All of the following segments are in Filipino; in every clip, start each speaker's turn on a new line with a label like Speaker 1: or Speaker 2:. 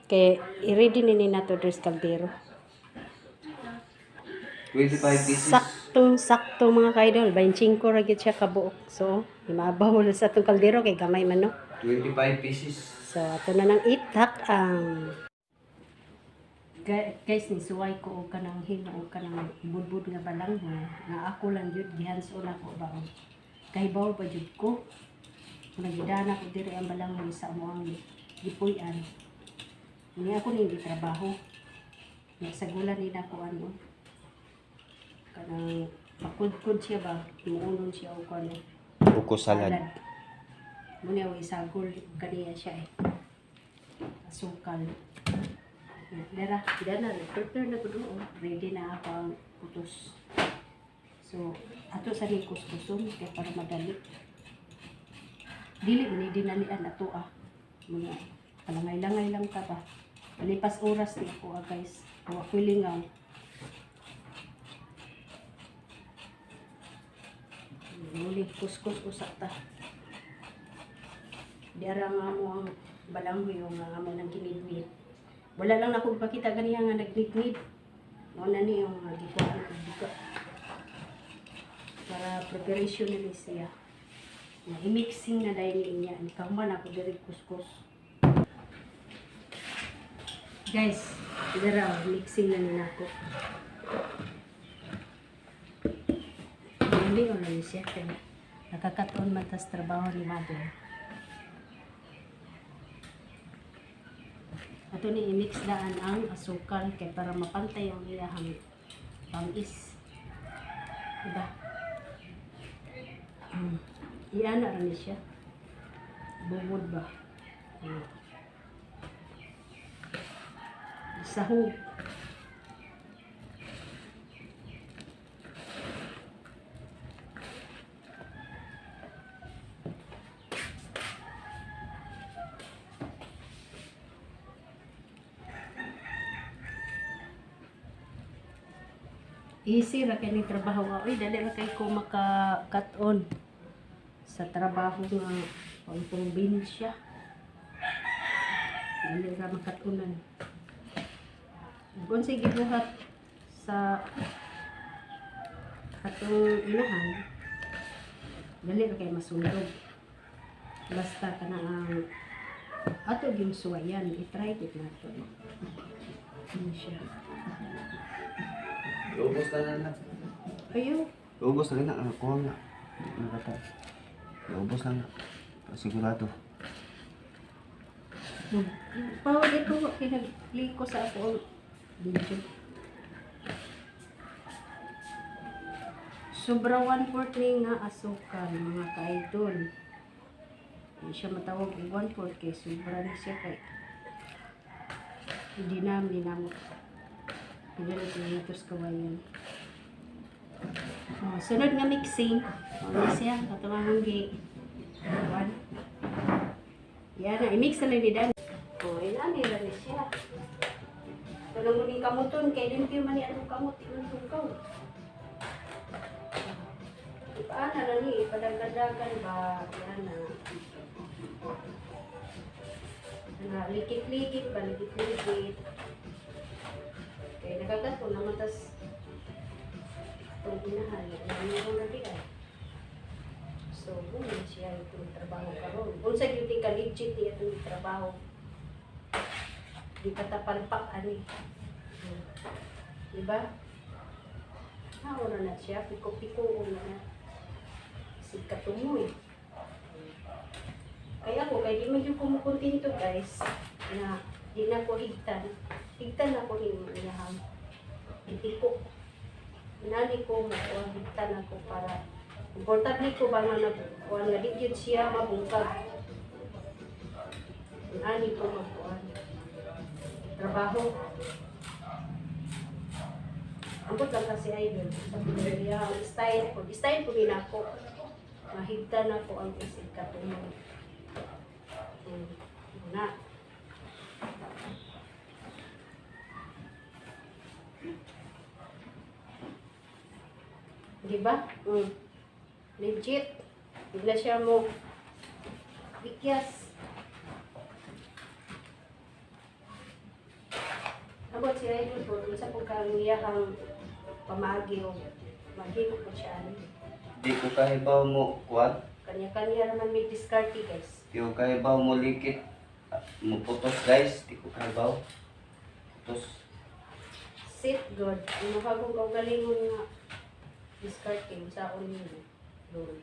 Speaker 1: Kaya i-ready ni nato dress kaldero.
Speaker 2: 25 pieces.
Speaker 1: Saktong-sakto mga kaidol. 25 ra gid siya kabuok. So, imabaw na sa itong kaldero kay gamay man no.
Speaker 2: 25 pieces.
Speaker 1: So, ato na nang itak ang guys, ni suway ko og kanang himo og kanang budbud nga balang nga ako lang jud gihanson ako ba. Kay bawo pa jud ko. Nagidana ko diri ang balang sa amo ang gipuy-an. Ni ako ni trabaho. Nasagulan ni nako ano. Kanang makudkod siya ba, imuunon siya o kano.
Speaker 2: Buko salad.
Speaker 1: Muna yung isagol, kaniya siya eh. Asukal. Dara, prepare na ko doon. Ready na ako ang putos. So, ato sa rin kuskuson, kaya para madali. Dili, mani dinalian ato ah. Muna, palangay-langay lang ka ba. Malipas oras ni ako guys. Huwag ko lingaw. Muli, kuskus usak ta. Diara nga mo ang balanghoy yung nga mo nang kinidmid. Wala lang na kong pakita ganiya nga nagnidmid. Muna ni yung gikuhaan ko buka. Para preparation na siya. I-mixing na dahil niya. Ikaman ako diri kuskus. Guys, diara mixing na nila ako. Hindi ko lang siya kaya nakakataon man tas trabaho ni mother. Ato ni i-mix daan ang asukal kaya para mapantay ang iyahang tamis. Diba? Iana rin siya. Bubod ba? Sahog. Easy ra kay ni trabaho nga. Uy, dali ra kay ko maka-cut-on sa trabaho nga pang probinsya. Dali ra maka-cut-onan. Kung sige buhat sa atong inahan, dali ra kay masundog. Basta ka na ang ato yung suwayan. I-try it na ito. Ano siya?
Speaker 2: Ubos na lang.
Speaker 1: Ayaw.
Speaker 2: Ubos na lang. Kuha nga. Ubos na lang. Sigurado.
Speaker 1: Pawag ito. Kinagliko sa ako ang video. Sobra 1/4 ni nga asukal mga ka-idol. Hindi siya matawag 1/4 kay sobra na siya kay hindi na mo pinili dito sa kawayan. Sunod nga mixing. Ano siya? Katawang gi. Yan na. I-mix na lang ni Dan. Inani lang siya. Tulong mo ni kamuton. Kaya limpyo man ni anong kamot. Inang tungkaw. Paano na ni? Padagdagan ba? Yan na. Likit-likit ba? Likit-likit. Kaya nagagat ko naman tas itong inahan. Alam ko na di ay. So, yun siya itong trabaho karon. Kung sa duty ka, legit niya itong trabaho. Di katapalpak, ani. Diba? Wala na siya. Piko-piko na. Sikat tumoy. Kaya ako, kaya di man yung kumukunti nito guys. Na di na ko higtan. Higtan ako yung inahang. Hindi ko. Inali ko, higtan ako para importante ko ba nga nagkuhan nga di yun siya mabungkag. Inali ko magkuhan. Trabaho. Ambot lang kasi idol. Sabi ko niya, style ko. Style ko din ako. Mahigtan ako ang isig katunong. Na. Diba? Legit. Bigla siya mo bikyas. Abot si Idol po, dun sa pagkangiyahang pamagi o maghimo po siya.
Speaker 2: Di ko kahibaw mo, kuwan.
Speaker 1: Kanya-kanya naman may diskarte guys.
Speaker 2: Di ko kahibaw mo likit. Mo putos guys. Di ko kahibaw. Putos.
Speaker 1: Sit good. Ang makagong kaugalingon nga diskarte sa akong nilo. Doon.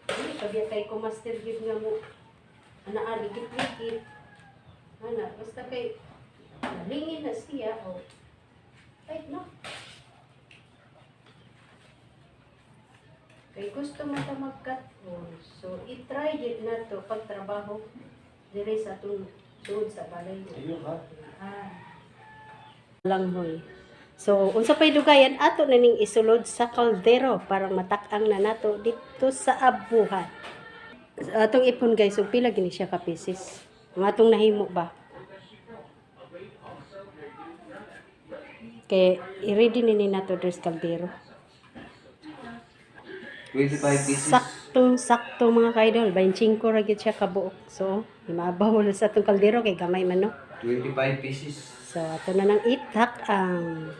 Speaker 1: Hindi, kabiya kay kumaster yun nga mo. Ana, ligit-ligit. Ana, basta kay nalingin na siya. O, ay, no. Kay gusto mo ta mag-cut. So, i-try yun na to pagtrabaho. Dire sa itong doon sa balay mo.
Speaker 2: Ayun ha.
Speaker 1: Langhoy. So, unsa pay dugayan ato na ning isulod sa kaldero para matak-ang na nato dito sa abuhan. Atong ipon guys, so pila gini siya ka pieces. Ang atong nahimo ba? Kay i-ready ni nato dres kaldero.
Speaker 2: 25 pieces.
Speaker 1: Sakto mga kaidol, 25 ra gyud siya ka buok. So, imabaw na sa atong kaldero kay gamay man no.
Speaker 2: 25 pieces.
Speaker 1: So, ato na nang itak ang